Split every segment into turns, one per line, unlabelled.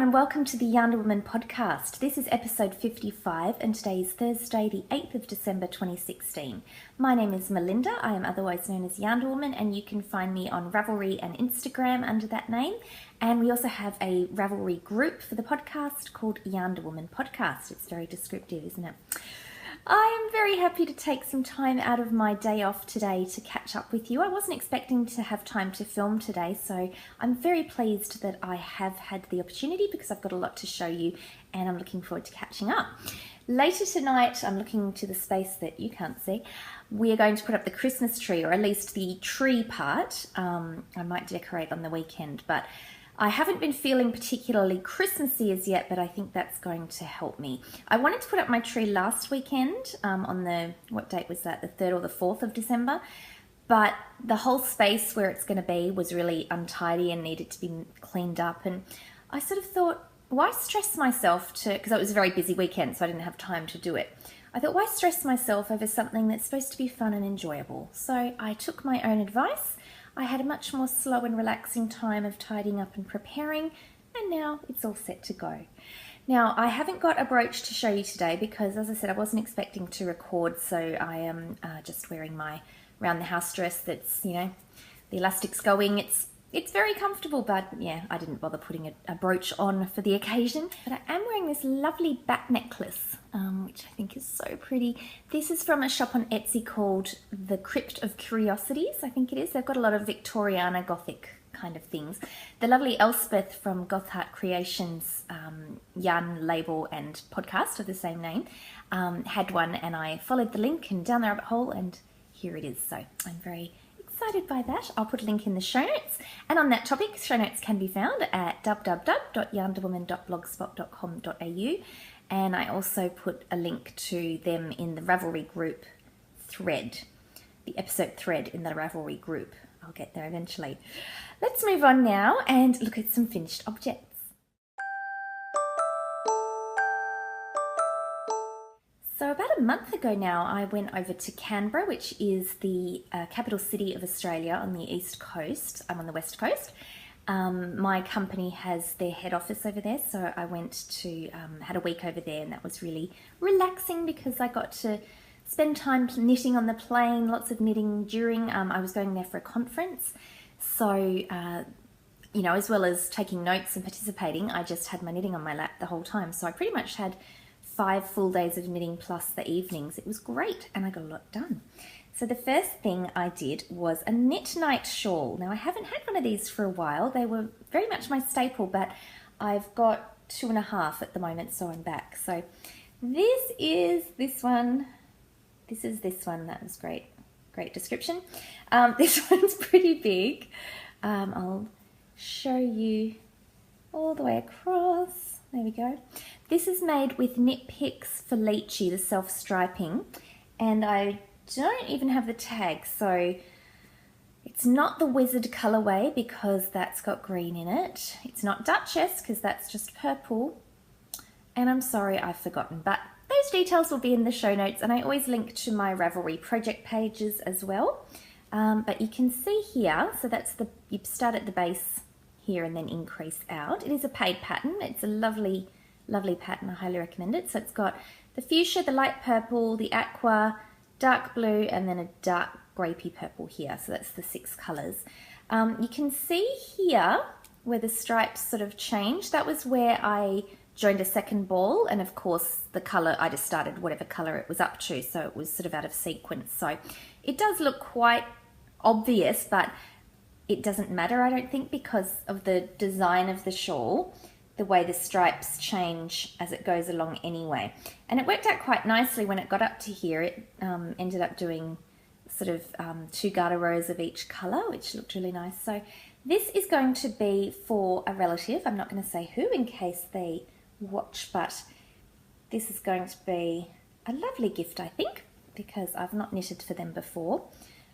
and welcome to the YarnderWoman podcast. This is episode 55 and today is Thursday the 8th of December 2016. My name is Melinda, I am otherwise known as YarnderWoman, and you can find me on Ravelry and Instagram under that name. And we also have a Ravelry group for the podcast called YarnderWoman Podcast. It's very descriptive, isn't it? I am very happy to take some time out of my day off today to catch up with you. I wasn't expecting to have time to film today, so I'm very pleased that I have had the opportunity because I've got a lot to show you and I'm looking forward to catching up. Later tonight, I'm looking to the space that you can't see. We are going to put up the Christmas tree, or at least the tree part. I might decorate on the weekend, but I haven't been feeling particularly Christmassy as yet, but I think that's going to help me. I wanted to put up my tree last weekend on the, what date was that? The 3rd or the 4th of December. But the whole space where it's going to be was really untidy and needed to be cleaned up. And I sort of thought, why stress myself to, because it was a very busy weekend, so I didn't have time to do it. I thought, why stress myself over something that's supposed to be fun and enjoyable? So I took my own advice. I had a much more slow and relaxing time of tidying up and preparing, and now it's all set to go. Now, I haven't got a brooch to show you today because, as I said, I wasn't expecting to record, so I am just wearing my round the house dress that's, you know, the elastic's going. It's very comfortable, but yeah, I didn't bother putting a brooch on for the occasion. But I am wearing this lovely bat necklace, which I think is so pretty. This is from a shop on Etsy called The Crypt of Curiosities, I think it is. They've got a lot of Victoriana Gothic kind of things. The lovely Elspeth from Goth Heart Creations yarn label and podcast of the same name had one, and I followed the link and down the rabbit hole, and here it is. So I'm very excited by that. I'll put a link in the show notes, and on that topic, show notes can be found at www.yarnderwoman.blogspot.com.au, and I also put a link to them in the Ravelry group thread, the episode thread in the Ravelry group. I'll get there eventually. Let's move on now and look at some finished objects. So about a month ago now, I went over to Canberra, which is the capital city of Australia on the east coast. I'm on the west coast. My company has their head office over there, so I went to, had a week over there, and that was really relaxing because I got to spend time knitting on the plane, lots of knitting during, I was going there for a conference. So, you know, as well as taking notes and participating, I just had my knitting on my lap the whole time. So I pretty much had 5 full days of knitting plus the evenings. It was great, and I got a lot done. So the first thing I did was a knit night shawl. Now, I haven't had one of these for a while. They were very much my staple, but I've got 2.5 at the moment, so I'm back. So this is this one. This is this one. That was great. Great description. This one's pretty big. I'll show you all the way across. There we go. This is made with Knit Picks Felici, the self-striping, and I don't even have the tag, so it's not the Wizard colorway because that's got green in it. It's not Duchess because that's just purple, and I'm sorry I've forgotten, but those details will be in the show notes, and I always link to my Ravelry project pages as well. But you can see here, so that's you start at the base here and then increase out. It is a paid pattern. It's a lovely, lovely pattern. I highly recommend it. So it's got the fuchsia, the light purple, the aqua, dark blue, and then a dark grapey purple here. So that's the 6 colors. You can see here where the stripes sort of change. That was where I joined a second ball, and of course the color, I just started whatever color it was up to, so it was sort of out of sequence. So it does look quite obvious, but it doesn't matter, I don't think, because of the design of the shawl, the way the stripes change as it goes along anyway. And it worked out quite nicely when it got up to here. It ended up doing sort of 2 garter rows of each color, which looked really nice. So this is going to be for a relative. I'm not going to say who in case they watch, but this is going to be a lovely gift, I think, because I've not knitted for them before.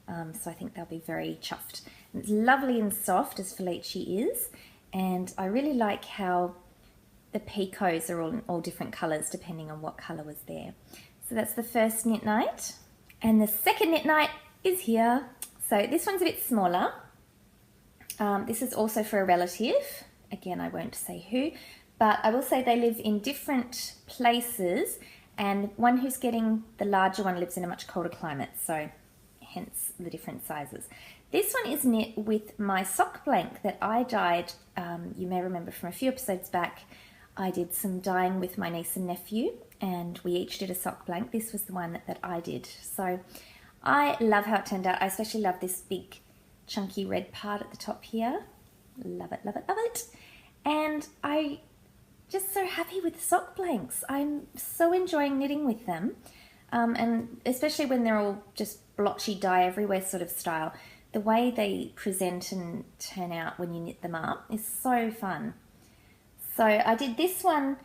So I think they'll be very chuffed. And it's lovely and soft, as Felici is, and I really like how the picots are all different colours depending on what colour was there. So that's the first knit night, and the second knit night is here. So this one's a bit smaller. This is also for a relative. Again, I won't say who, but I will say they live in different places, and one who's getting the larger one lives in a much colder climate, so hence the different sizes. This one is knit with my sock blank that I dyed. You may remember from a few episodes back, I did some dyeing with my niece and nephew, and we each did a sock blank. This was the one that I did. So I love how it turned out. I especially love this big chunky red part at the top here. Love it, love it, love it. And I just so happy with the sock blanks. I'm so enjoying knitting with them. And especially when they're all just blotchy dye everywhere sort of style, the way they present and turn out when you knit them up is so fun. So I did this one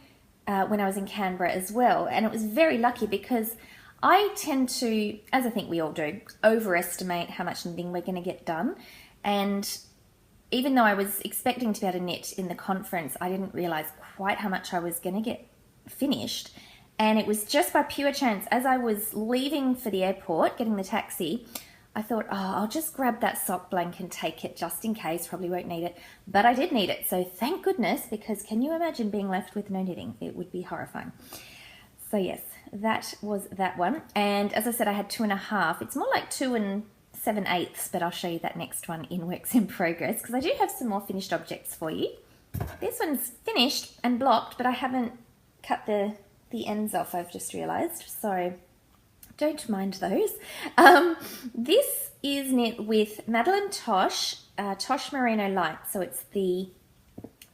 when I was in Canberra as well, and it was very lucky because I tend to, as I think we all do, overestimate how much knitting we're going to get done. And even though I was expecting to be able to knit in the conference, I didn't realise quite how much I was going to get finished. And it was just by pure chance, as I was leaving for the airport, getting the taxi, I thought, oh, I'll just grab that sock blank and take it just in case, probably won't need it. But I did need it, so thank goodness, because can you imagine being left with no knitting? It would be horrifying. So yes, that was that one. And as I said, I had 2.5. It's more like 2 7/8, but I'll show you that next one in works in progress, because I do have some more finished objects for you. This one's finished and blocked, but I haven't cut the ends off, I've just realised, so don't mind those. This is knit with Madeline Tosh, Tosh Merino Light, so it's the,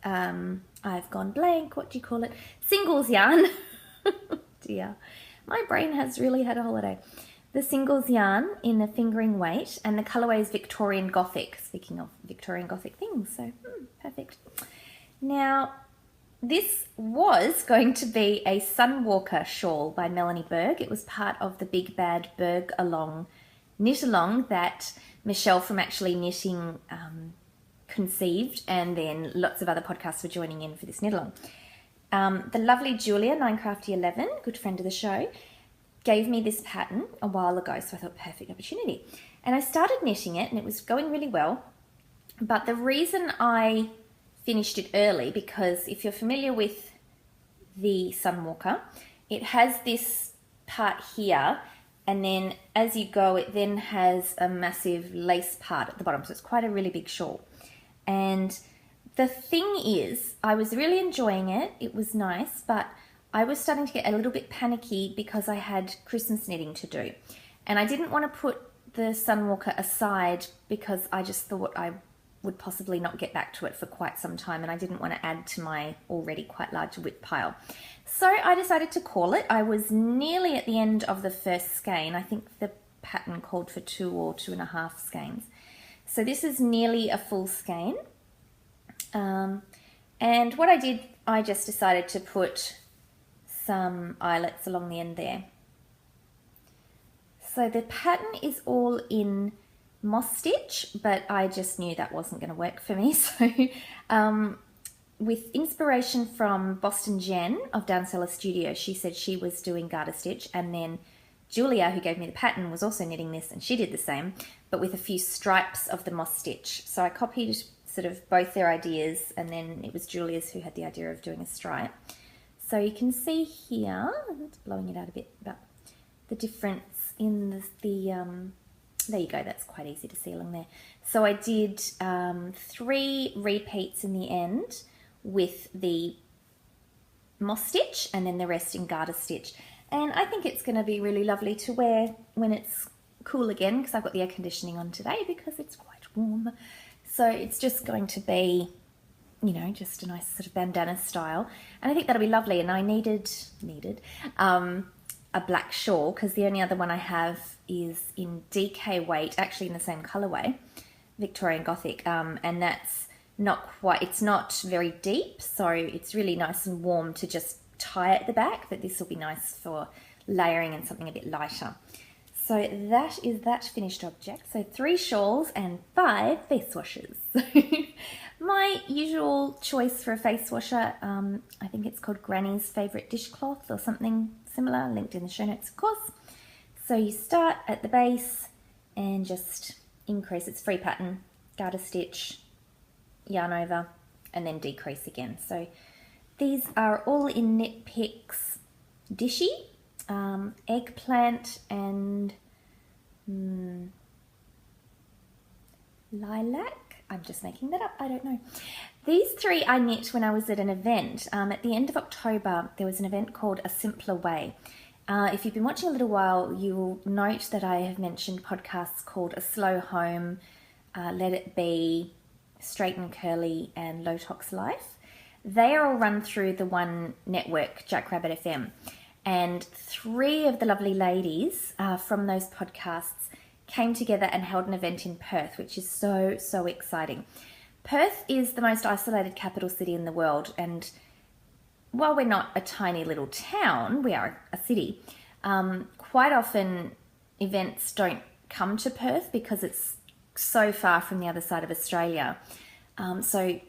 I've gone blank, what do you call it? Singles yarn. Dear, my brain has really had a holiday. The singles yarn in a fingering weight, and the colourway is Victorian Gothic. Speaking of Victorian Gothic things, so perfect. Now, this was going to be a Sunwalker shawl by Melanie Berg. It was part of the Big Bad Berg knit along that Michelle from Actually Knitting conceived, and then lots of other podcasts were joining in for this knit along. The lovely Julia, 9crafty11, good friend of the show, gave me this pattern a while ago, so I thought perfect opportunity. And I started knitting it, and it was going really well. But the reason I finished it early, because if you're familiar with the Sunwalker, it has this part here, and then as you go, it then has a massive lace part at the bottom, so it's quite a really big shawl. And the thing is, I was really enjoying it. It was nice, but I was starting to get a little bit panicky because I had Christmas knitting to do. And I didn't want to put the Sunwalker aside because I just thought I would possibly not get back to it for quite some time, and I didn't want to add to my already quite large WIP pile. So I decided to call it. I was nearly at the end of the first skein. I think the pattern called for 2 or 2.5 skeins. So this is nearly a full skein. And what I did, I just decided to put some eyelets along the end there. So the pattern is all in moss stitch, but I just knew that wasn't going to work for me. So with inspiration from Boston Jen of Downseller Studio, she said she was doing garter stitch, and then Julia, who gave me the pattern, was also knitting this, and she did the same, but with a few stripes of the moss stitch. So I copied sort of both their ideas, and then it was Julia's who had the idea of doing a stripe. So you can see here, it's blowing it out a bit, but the difference in there you go, that's quite easy to see along there. So I did 3 repeats in the end with the moss stitch, and then the rest in garter stitch. And I think it's going to be really lovely to wear when it's cool again, because I've got the air conditioning on today because it's quite warm. So it's just going to be, you know, just a nice sort of bandana style. And I think that'll be lovely. And I needed a black shawl, because the only other one I have is in DK weight, actually in the same colorway, Victorian Gothic, and that's not quite, it's not very deep, so it's really nice and warm to just tie at the back, but this will be nice for layering and something a bit lighter. So that is that finished object. So 3 shawls and 5 face washers. My usual choice for a face washer, I think it's called Granny's Favourite Dishcloth or something similar, linked in the show notes, of course. So you start at the base and just increase. It's free pattern, garter stitch, yarn over, and then decrease again. So These are all in Knit Picks Dishy, eggplant and lilac. I'm just making that up, I don't know. These three I knit when I was at an event. At the end of October, there was an event called A Simpler Way. If you've been watching a little while, you will note that I have mentioned podcasts called A Slow Home, Let It Be, Straight and Curly, and Low Tox Life. They are all run through the one network, Jackrabbit FM. And three of the lovely ladies from those podcasts came together and held an event in Perth, which is so, so exciting. Perth is the most isolated capital city in the world, and while we're not a tiny little town, we are a city. Quite often events don't come to Perth because it's so far from the other side of Australia. So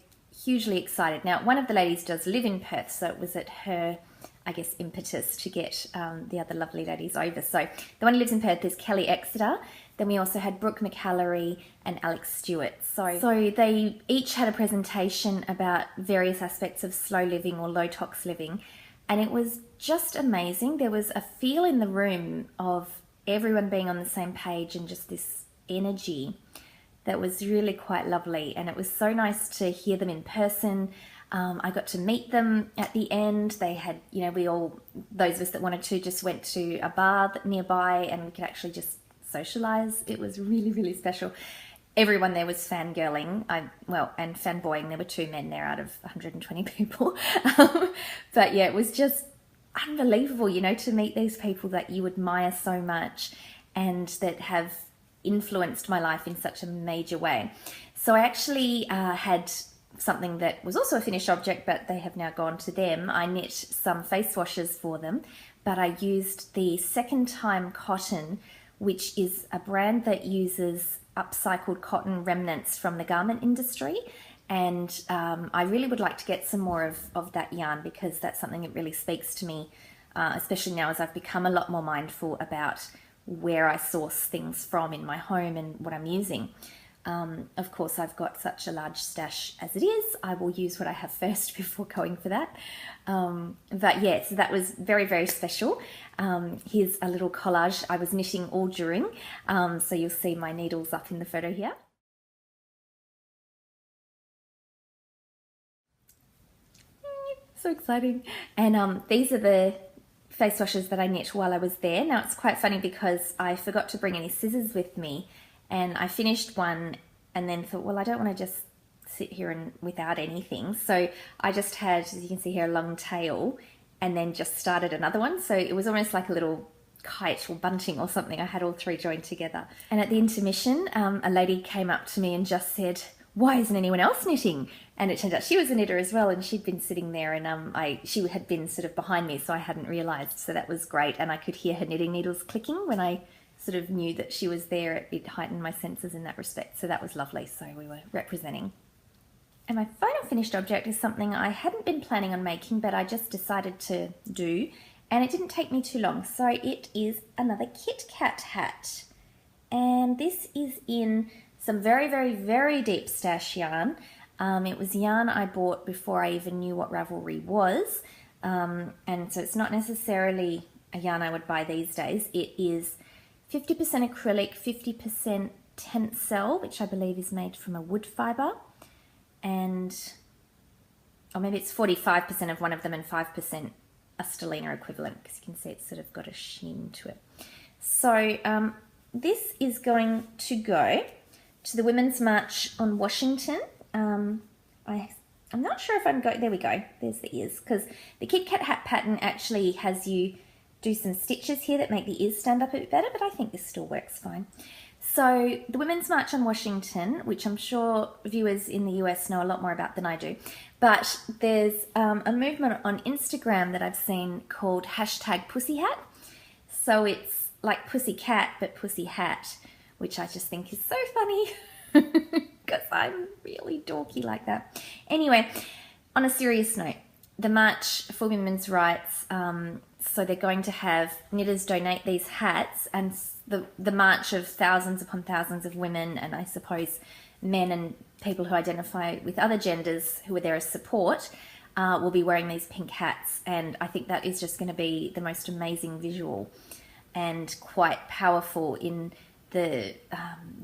hugely excited. Now, one of the ladies does live in Perth, so it was at her, I guess, impetus to get the other lovely ladies over. So the one who lives in Perth is Kelly Exeter. Then we also had Brooke McAllery and Alex Stewart. So they each had a presentation about various aspects of slow living or low tox living. And it was just amazing. There was a feel in the room of everyone being on the same page and just this energy that was really quite lovely. And it was so nice to hear them in person. I got to meet them at the end. They had, we all, those of us that wanted to, just went to a bar nearby and we could actually just socialize. It was really, really special. Everyone there was fangirling, and fanboying. There were 2 men there out of 120 people. But yeah, it was just unbelievable, to meet these people that you admire so much and that have influenced my life in such a major way. So I actually had something that was also a finished object, but they have now gone to them. I knit some face washes for them, but I used the Second Time Cotton, which is a brand that uses upcycled cotton remnants from the garment industry. And I really would like to get some more of that yarn because that's something that really speaks to me, especially now as I've become a lot more mindful about where I source things from in my home and what I'm using. Of course, I've got such a large stash as it is. I will use what I have first before going for that. But yeah, so that was very, very special. Here's a little collage I was knitting all during. So you'll see my needles up in the photo here. So exciting. And these are the face washes that I knit while I was there. Now it's quite funny because I forgot to bring any scissors with me. And I finished one and then thought, well, I don't want to just sit here and without anything. So I just had, as you can see here, a long tail and then just started another one. So it was almost like a little kite or bunting or something. I had all 3 joined together. And at the intermission, a lady came up to me and just said, why isn't anyone else knitting? And it turned out she was a knitter as well, and she'd been sitting there, and she had been sort of behind me, so I hadn't realised. So that was great, and I could hear her knitting needles clicking when I sort of knew that she was there. It heightened my senses in that respect, so that was lovely. So we were representing. And my final finished object is something I hadn't been planning on making, but I just decided to do, and it didn't take me too long. So it is another Kit Kat hat, and this is in some very, very, very deep stash yarn. It was yarn I bought before I even knew what Ravelry was, and so it's not necessarily a yarn I would buy these days. It is 50% acrylic, 50% tencel, which I believe is made from a wood fibre, or maybe it's 45% of one of them and 5% a stellina equivalent, because you can see it's sort of got a sheen to it. So this is going to go to the Women's March on Washington. I'm not sure if I'm going, there we go, there's the ears, because the Kit Kat hat pattern actually has you do some stitches here that make the ears stand up a bit better, but I think this still works fine. So the Women's March on Washington, which I'm sure viewers in the US know a lot more about than I do, but there's a movement on Instagram that I've seen called #PussyHat. So it's like pussy cat, but pussy hat, which I just think is so funny because I'm really dorky like that. Anyway, on a serious note, the March for Women's Rights, so they're going to have knitters donate these hats, and the march of thousands upon thousands of women, and I suppose men and people who identify with other genders who are there as support, will be wearing these pink hats, and I think that is just going to be the most amazing visual and quite powerful in the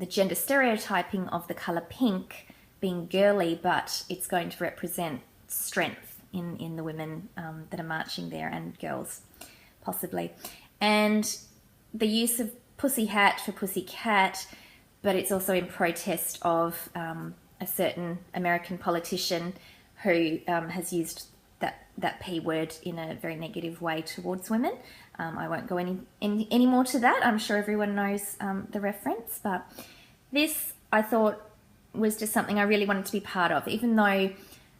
gender stereotyping of the colour pink being girly, but it's going to represent strength in the women that are marching there, and girls possibly. And the use of pussy hat for pussy cat, but it's also in protest of a certain American politician who has used that P word in a very negative way towards women. I won't go any more to that. I'm sure everyone knows the reference, but this I thought was just something I really wanted to be part of. Even though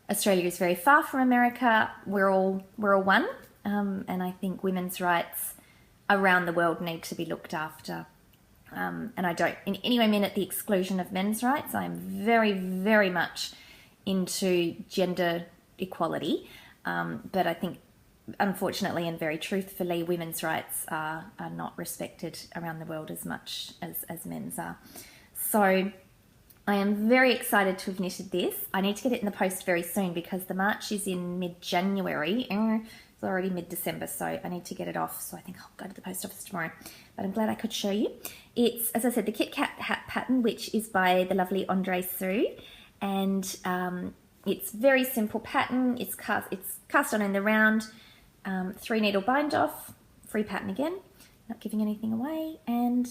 Australia is very far from America, we're all one, and I think women's rights around the world need to be looked after. And I don't in any way mean at the exclusion of men's rights. I'm very, very much into gender equality, but I think, unfortunately and very truthfully, women's rights are not respected around the world as much as men's are. So I am very excited to have knitted this. I need to get it in the post very soon because the march is in mid-January. It's already mid-December, so I need to get it off. So I think I'll go to the post office tomorrow. But I'm glad I could show you. It's, as I said, the Kit Kat hat pattern, which is by the lovely Andre Sue. And it's very simple pattern. It's cast on in the round, 3 needle bind off, free pattern again, not giving anything away, and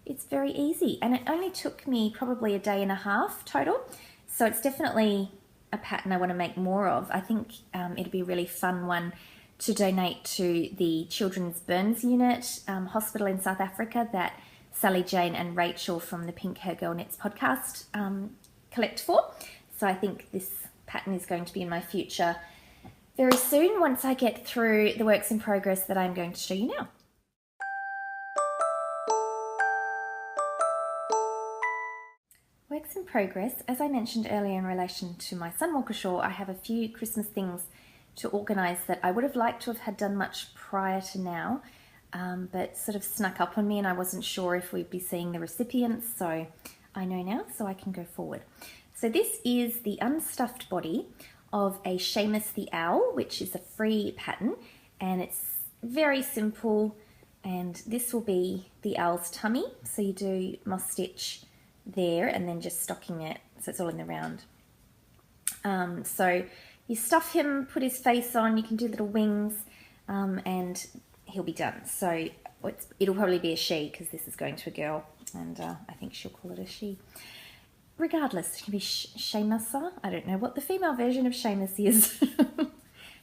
it's very easy. And it only took me probably a day and a half total, so it's definitely a pattern I want to make more of. I think it'd be a really fun one to donate to the Children's Burns Unit hospital in South Africa that Sally Jane and Rachel from the Pink Hair Girl Knits podcast collect for. So I think this pattern is going to be in my future very soon once I get through the works in progress that I'm going to show you now. Works in progress, as I mentioned earlier in relation to my Sunwalker shawl, I have a few Christmas things to organise that I would have liked to have had done much prior to now, but sort of snuck up on me and I wasn't sure if we'd be seeing the recipients, so I know now, so I can go forward. So this is the unstuffed body of a Seamus the Owl, which is a free pattern, and it's very simple, and this will be the owl's tummy. So you do moss stitch there and then just stocking it, so it's all in the round. So you stuff him, put his face on, you can do little wings, and he'll be done. So it'll probably be a she because this is going to a girl, and I think she'll call it a she. Regardless, it can be Seamusa. I don't know what the female version of Seamus is.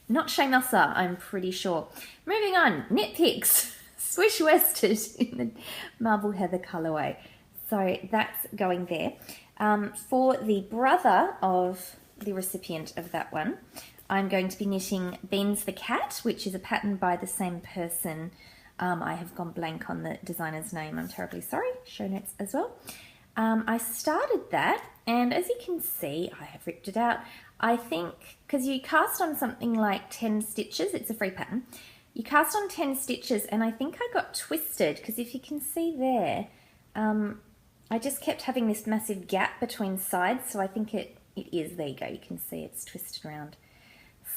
Not Seamusa, I'm pretty sure. Moving on, knit picks. Swish worsted in the marble heather colourway. So that's going there. For the brother of the recipient of that one, I'm going to be knitting Beans the Cat, which is a pattern by the same person. I have gone blank on the designer's name. I'm terribly sorry. Show notes as well. I started that, and as you can see, I have ripped it out. I think, because you cast on something like 10 stitches, it's a free pattern. You cast on 10 stitches, and I think I got twisted, because if you can see there, I just kept having this massive gap between sides, so I think it is, there you go, you can see it's twisted around.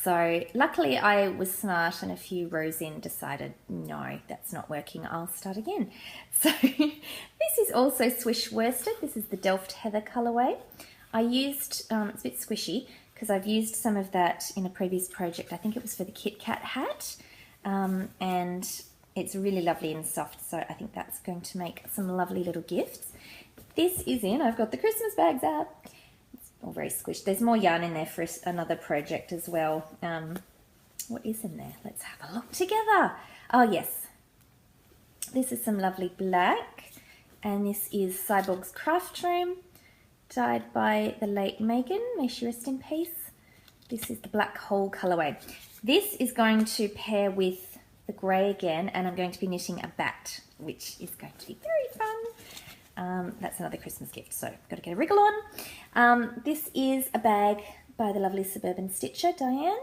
So luckily I was smart and a few rows in decided, no, that's not working, I'll start again. So this is also swish worsted. This is the Delft Heather colourway. I used, it's a bit squishy because I've used some of that in a previous project. I think it was for the Kit Kat hat, and it's really lovely and soft, so I think that's going to make some lovely little gifts. This is in, I've got the Christmas bags out. All very squished. There's more yarn in there for another project as well. What is in there? Let's have a look together. Oh yes, this is some lovely black, and this is Cyborg's Craft Room, dyed by the late Megan. May she rest in peace. This is the Black Hole colourway. This is going to pair with the grey again, and I'm going to be knitting a bat, which is going to be very fun. That's another Christmas gift, so got to get a wriggle on. This is a bag by the lovely Suburban Stitcher, Diane,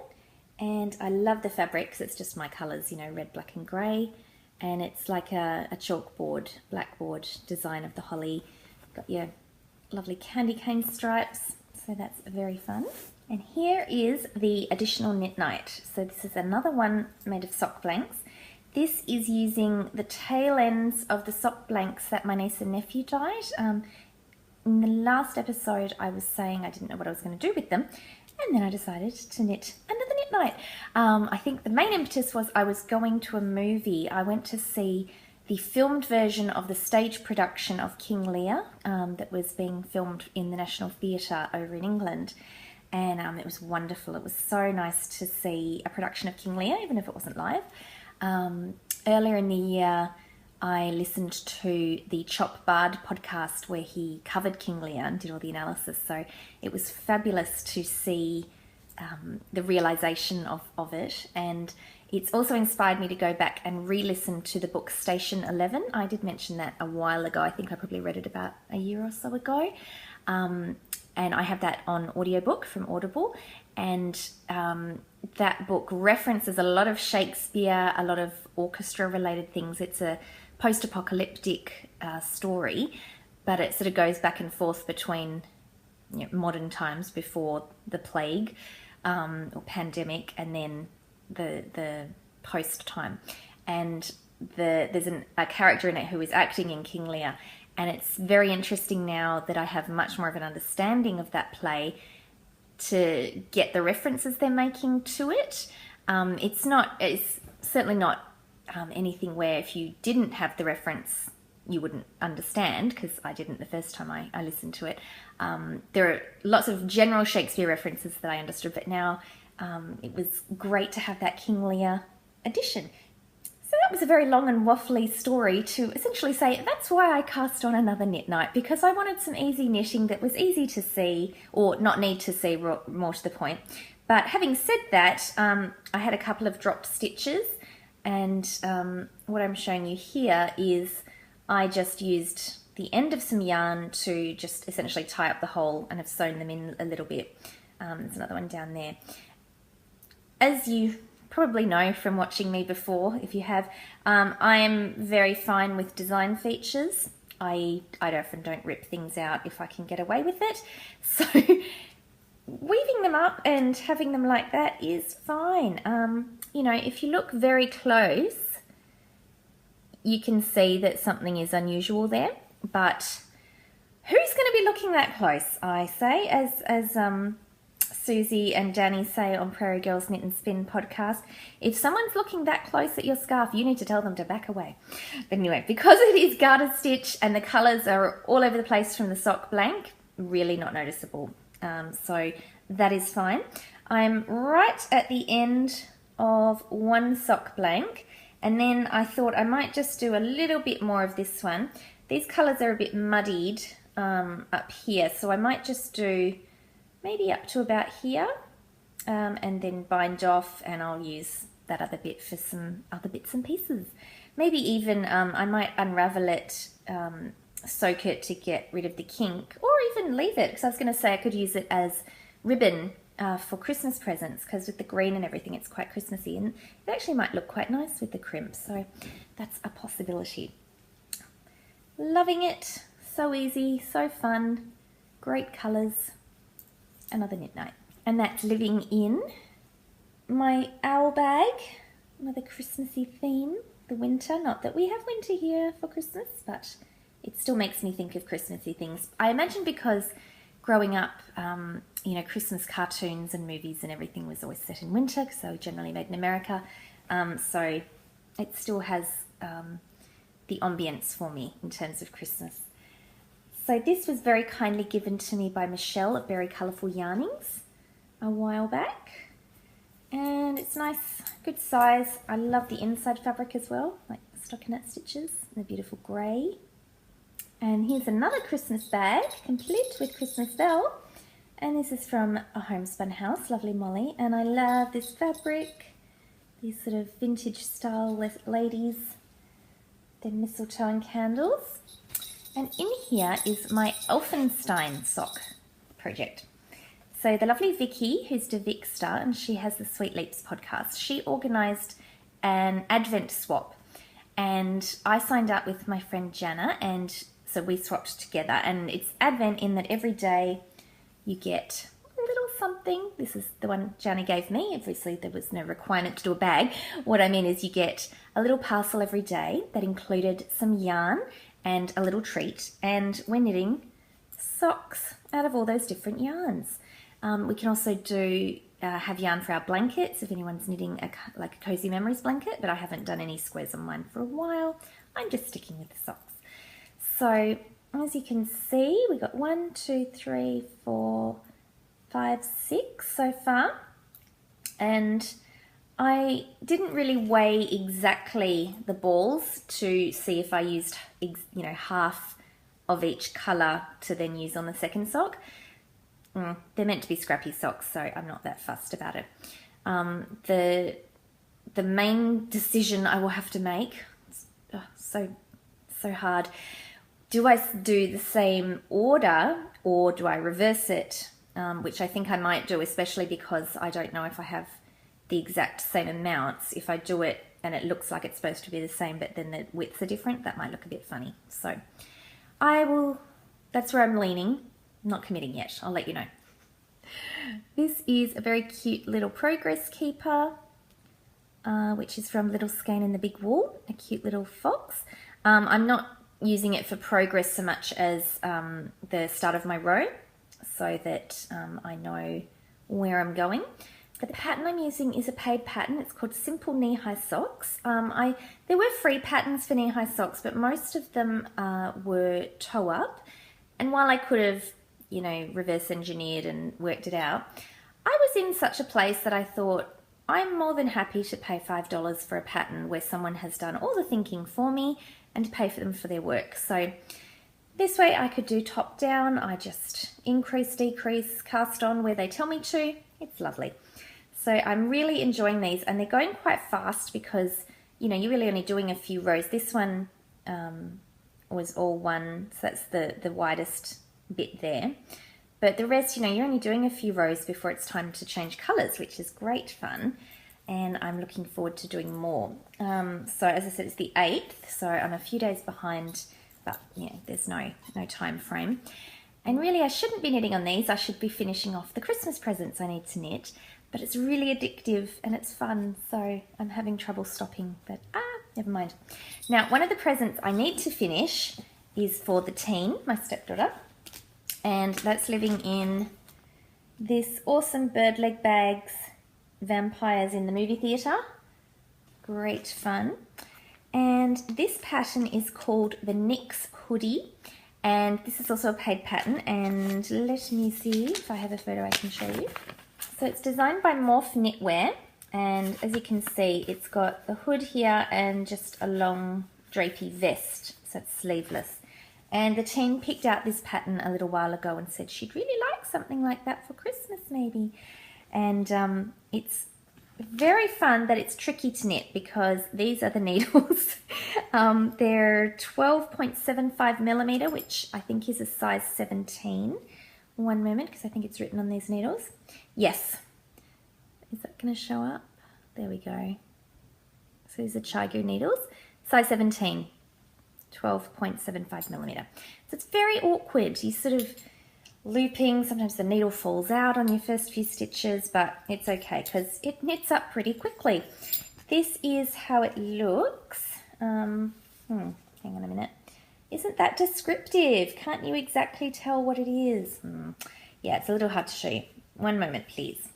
and I love the fabric because it's just my colours, you know, red, black and grey, and it's like a chalkboard, blackboard design of the holly. Got your lovely candy cane stripes, so that's very fun. And here is the additional knit night. So this is another one made of sock blanks. This is using the tail ends of the sock blanks that my niece and nephew dyed. In the last episode, I was saying I didn't know what I was going to do with them, and then I decided to knit another knit night. I think the main impetus was I was going to a movie. I went to see the filmed version of the stage production of King Lear that was being filmed in the National Theatre over in England. And it was wonderful. It was so nice to see a production of King Lear, even if it wasn't live. Earlier in the year, I listened to the Chop Bard podcast where he covered King Lear and did all the analysis. So it was fabulous to see the realisation of it. And it's also inspired me to go back and re-listen to the book Station 11. I did mention that a while ago. I think I probably read it about a year or so ago. And I have that on audiobook from Audible. And that book references a lot of Shakespeare, a lot of orchestra-related things. It's a post-apocalyptic story, but it sort of goes back and forth between modern times before the plague or pandemic, and then the post time. And there's a character in it who is acting in King Lear, and it's very interesting now that I have much more of an understanding of that play to get the references they're making to it. It's certainly not anything where if you didn't have the reference you wouldn't understand, because I didn't the first time I listened to it. There are lots of general Shakespeare references that I understood, but now it was great to have that King Lear edition. So that was a very long and waffly story to essentially say that's why I cast on another knit night, because I wanted some easy knitting that was easy to see, or not need to see, more to the point. But having said that, I had a couple of dropped stitches, and what I'm showing you here is I just used the end of some yarn to just essentially tie up the hole, and have sewn them in a little bit. There's another one down there. As you probably know from watching me before, if you have, I am very fine with design features. I often don't rip things out if I can get away with it. So weaving them up and having them like that is fine. If you look very close, you can see that something is unusual there, but who's going to be looking that close, I say, as Susie and Danny say on Prairie Girls Knit and Spin podcast. If someone's looking that close at your scarf, you need to tell them to back away. But anyway, because it is garter stitch and the colours are all over the place from the sock blank, really not noticeable. So that is fine. I'm right at the end of one sock blank, and then I thought I might just do a little bit more of this one. These colours are a bit muddied up here, so I might just do maybe up to about here, and then bind off, and I'll use that other bit for some other bits and pieces. Maybe even I might unravel it, soak it to get rid of the kink, or even leave it, because I was going to say I could use it as ribbon for Christmas presents, because with the green and everything it's quite Christmassy, and it actually might look quite nice with the crimp, so that's a possibility. Loving it, so easy, so fun, great colours. Another knit night, and that's living in my owl bag, another Christmassy theme, the winter. Not that we have winter here for Christmas, but it still makes me think of Christmassy things. I imagine because growing up, Christmas cartoons and movies and everything was always set in winter, because they were generally made in America. So it still has the ambience for me in terms of Christmas. So this was very kindly given to me by Michelle at Very Colourful Yarnings a while back. And it's nice, good size. I love the inside fabric as well, like the stockinette stitches, the beautiful grey. And here's another Christmas bag, complete with Christmas bell. And this is from a homespun house, lovely Molly. And I love this fabric, these sort of vintage style ladies, their mistletoe and candles. And in here is my Elfenstein sock project. So the lovely Vicky, who's the Vicster, and she has the Sweet Leaps podcast, she organised an Advent swap. And I signed up with my friend Jana, and so we swapped together. And it's Advent in that every day you get a little something. This is the one Johnny gave me. Obviously there was no requirement to do a bag. What I mean is you get a little parcel every day that included some yarn and a little treat, and we're knitting socks out of all those different yarns. We can also do have yarn for our blankets if anyone's knitting like a Cozy Memories blanket, but I haven't done any squares on mine for a while. I'm just sticking with the socks. So as you can see, we got 1, 2, 3, 4, 5, 6 so far, and I didn't really weigh exactly the balls to see if I used, half of each colour to then use on the second sock. They're meant to be scrappy socks, so I'm not that fussed about it. The main decision I will have to make, so hard, do I do the same order or do I reverse it? Which I think I might do, especially because I don't know if I have the exact same amounts. If I do it and it looks like it's supposed to be the same, but then the widths are different, that might look a bit funny. So that's where I'm leaning. I'm not committing yet. I'll let you know. This is a very cute little progress keeper, which is from Little Skein and the Big Wool, a cute little fox. I'm not using it for progress so much as the start of my row, so that I know where I'm going. But the pattern I'm using is a paid pattern. It's called Simple Knee-High Socks. There were free patterns for knee-high socks, but most of them were toe-up. And while I could have, reverse engineered and worked it out, I was in such a place that I thought, I'm more than happy to pay $5 for a pattern where someone has done all the thinking for me and pay for them for their work. So this way I could do top down. I just increase, decrease, cast on where they tell me to. It's lovely. So I'm really enjoying these, and they're going quite fast because, you're really only doing a few rows. This one was all one, so that's the widest bit there. But the rest, you're only doing a few rows before it's time to change colours, which is great fun. And I'm looking forward to doing more. So as I said, it's the 8th, so I'm a few days behind, but there's no time frame. And really I shouldn't be knitting on these. I should be finishing off the Christmas presents I need to knit, but it's really addictive and it's fun, so I'm having trouble stopping, but never mind. Now, one of the presents I need to finish is for the teen, my stepdaughter, and that's living in this awesome bird leg bags, Vampires in the Movie Theatre. Great fun. And this pattern is called the Nix Hoodie, and this is also a paid pattern, and let me see if I have a photo I can show you. So it's designed by Morph Knitwear, and as you can see, it's got the hood here and just a long drapey vest, so it's sleeveless. And the team picked out this pattern a little while ago and said she'd really like something like that for Christmas maybe. And it's very fun, but it's tricky to knit because these are the needles. They're 12.75 millimeter, which I think is a size 17. One moment, because I think it's written on these needles. Yes. Is that going to show up? There we go. So these are Chigu needles. Size 17. 12.75 millimeter. So it's very awkward. You sort of looping, sometimes the needle falls out on your first few stitches, but it's okay because it knits up pretty quickly. This is how it looks. Hang on a minute. Isn't that descriptive? Can't you exactly tell what it is? Yeah, it's a little hard to show you. One moment, please.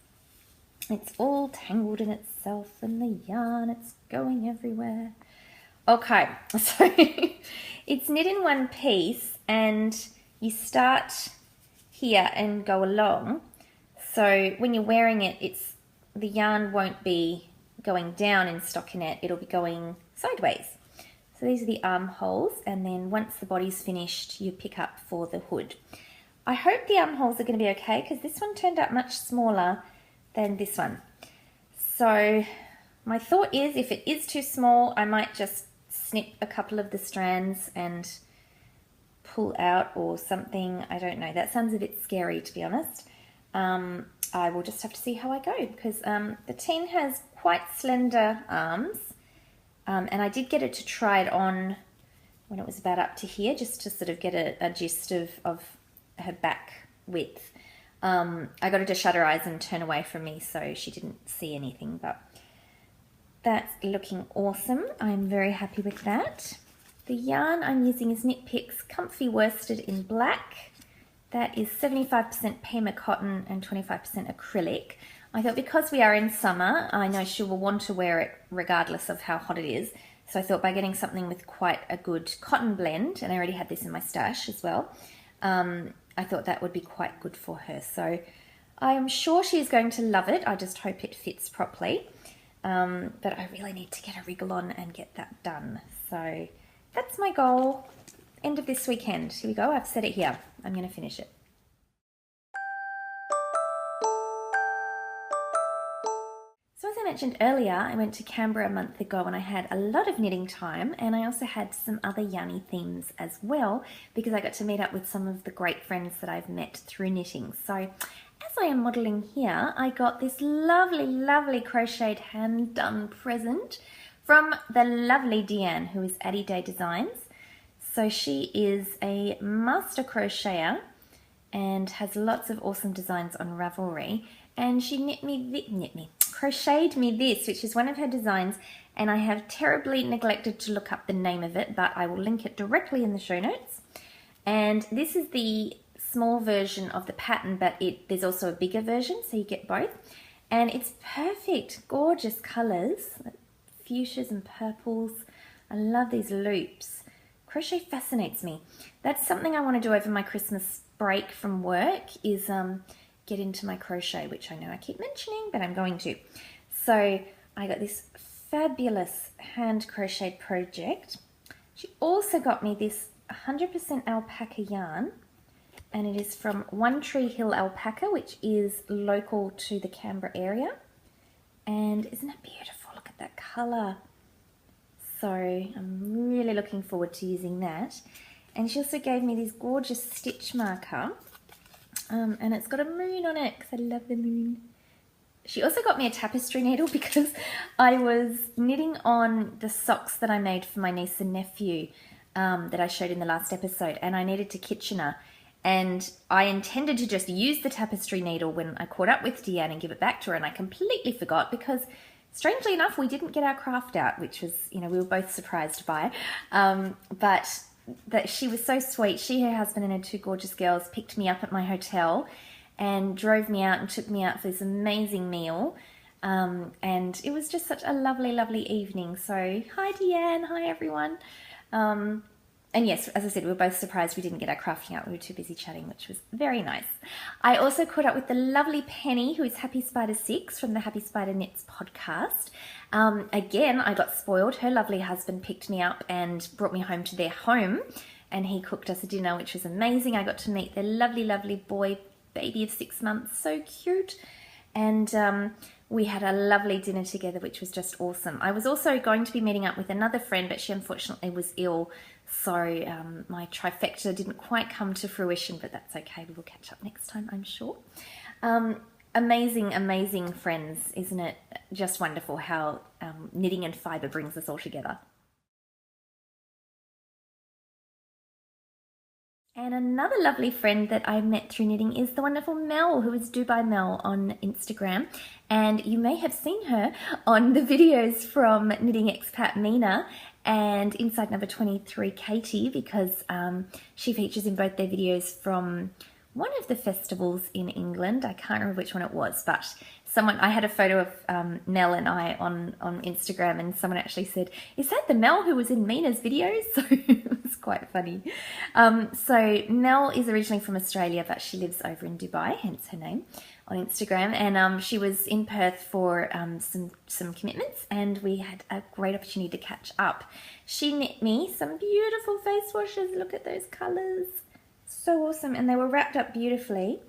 It's all tangled in itself and the yarn, it's going everywhere. Okay, so it's knit in one piece and you start here and go along. So when you're wearing it, the yarn won't be going down in stockinette, it'll be going sideways. So these are the armholes, and then once the body's finished, you pick up for the hood. I hope the armholes are going to be okay because this one turned out much smaller than this one. So my thought is if it is too small, I might just snip a couple of the strands and pull out or something. I don't know. That sounds a bit scary, to be honest. I will just have to see how I go because the teen has quite slender arms. And I did get it to try it on when it was about up to here, just to sort of get a gist of her back width. I got her to shut her eyes and turn away from me so she didn't see anything, but that's looking awesome. I'm very happy with that. The yarn I'm using is Knit Picks Comfy Worsted in black. That is 75% Pima cotton and 25% acrylic. I thought because we are in summer, I know she will want to wear it regardless of how hot it is. So I thought by getting something with quite a good cotton blend, and I already had this in my stash as well, I thought that would be quite good for her. So I am sure she's going to love it. I just hope it fits properly. But I really need to get a wriggle on and get that done. So that's my goal. End of this weekend. Here we go. I've set it here. I'm going to finish it. So as I mentioned earlier, I went to Canberra a month ago and I had a lot of knitting time, and I also had some other yarny themes as well because I got to meet up with some of the great friends that I've met through knitting. So as I am modelling here, I got this lovely, lovely crocheted hand-done present from the lovely Deanne, who is Addie Day Designs. So she is a master crocheter and has lots of awesome designs on Ravelry. And she crocheted me this, which is one of her designs, and I have terribly neglected to look up the name of it, but I will link it directly in the show notes. And this is the small version of the pattern, but there's also a bigger version, so you get both. And it's perfect, gorgeous colours, fuchsias and purples. I love these loops. Crochet fascinates me. That's something I want to do over my Christmas break from work, is get into my crochet, which I know I keep mentioning, but I'm going to. So I got this fabulous hand crocheted project. She also got me this 100% alpaca yarn, and it is from One Tree Hill Alpaca, which is local to the Canberra area. And isn't it beautiful? Look at that colour. So I'm really looking forward to using that. And she also gave me this gorgeous stitch marker, and it's got a moon on it because I love the moon. She also got me a tapestry needle because I was knitting on the socks that I made for my niece and nephew that I showed in the last episode, and I needed to Kitchener. And I intended to just use the tapestry needle when I caught up with Deanne and give it back to her, and I completely forgot because, strangely enough, we didn't get our craft out, which was, we were both surprised by. But that she was so sweet. She, her husband, and her two gorgeous girls picked me up at my hotel and drove me out and took me out for this amazing meal. And it was just such a lovely, lovely evening. So hi, Deanne. Hi, everyone. And yes, as I said, we were both surprised we didn't get our crafting out. We were too busy chatting, which was very nice. I also caught up with the lovely Penny, who is Happy Spider 6 from the Happy Spider Knits podcast. Again, I got spoiled. Her lovely husband picked me up and brought me home to their home, and he cooked us a dinner, which was amazing. I got to meet their lovely, lovely boy, baby of 6 months, so cute. And we had a lovely dinner together, which was just awesome. I was also going to be meeting up with another friend, but she unfortunately was ill. So my trifecta didn't quite come to fruition, but that's okay. We will catch up next time, I'm sure. Amazing, amazing friends, isn't it? Just wonderful how knitting and fibre brings us all together. And another lovely friend that I met through knitting is the wonderful Mel, who is Dubai Mel on Instagram. And you may have seen her on the videos from Knitting Expat Mina and Inside Number 23 Katie, because she features in both their videos from one of the festivals in England. I can't remember which one it was, but I had a photo of Mel and I on Instagram, and someone actually said, "Is that the Mel who was in Mina's videos?" So it was quite funny. So Mel is originally from Australia, but she lives over in Dubai, hence her name on Instagram. And she was in Perth for some commitments, and we had a great opportunity to catch up. She knit me some beautiful face washes. Look at those colours. So awesome. And they were wrapped up beautifully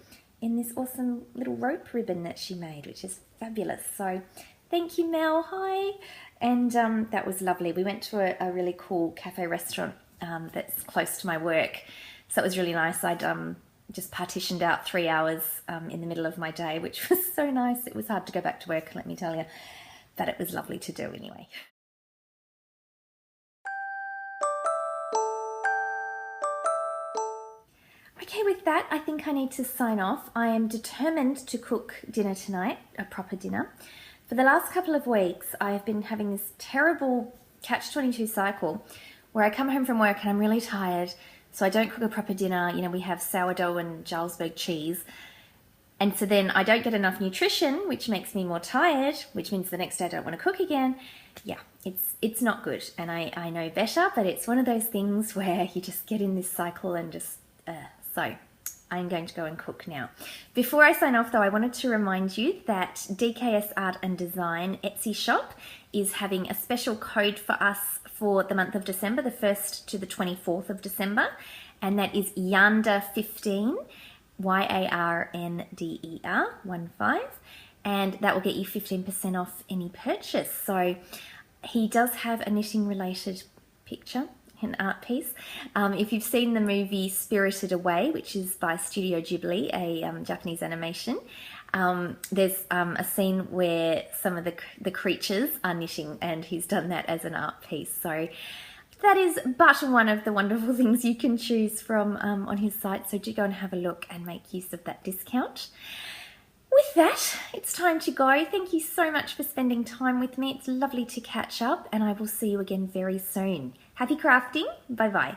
in this awesome little rope ribbon that she made, which is fabulous. So thank you, Mel. Hi. And that was lovely. We went to a really cool cafe restaurant that's close to my work. So it was really nice. I'd just partitioned out 3 hours in the middle of my day, which was so nice. It was hard to go back to work, let me tell you, but it was lovely to do anyway. Okay, with that, I think I need to sign off. I am determined to cook dinner tonight, a proper dinner. For the last couple of weeks, I have been having this terrible catch-22 cycle where I come home from work and I'm really tired, so I don't cook a proper dinner. You know, we have sourdough and Jarlsberg cheese. And so then I don't get enough nutrition, which makes me more tired, which means the next day I don't want to cook again. Yeah, it's not good. And I know better, but it's one of those things where you just get in this cycle and just... So I'm going to go and cook now. Before I sign off though, I wanted to remind you that DKS Art and Design Etsy shop is having a special code for us for the month of December, the 1st to the 24th of December, and that is Yarnder15, YARNDER 15, and that will get you 15% off any purchase. So he does have a knitting related picture, an art piece. If you've seen the movie Spirited Away, which is by Studio Ghibli, a Japanese animation, there's a scene where some of the creatures are knitting, and he's done that as an art piece. So that is but one of the wonderful things you can choose from on his site. So do go and have a look and make use of that discount. With that, it's time to go. Thank you so much for spending time with me. It's lovely to catch up, and I will see you again very soon. Happy crafting. Bye-bye.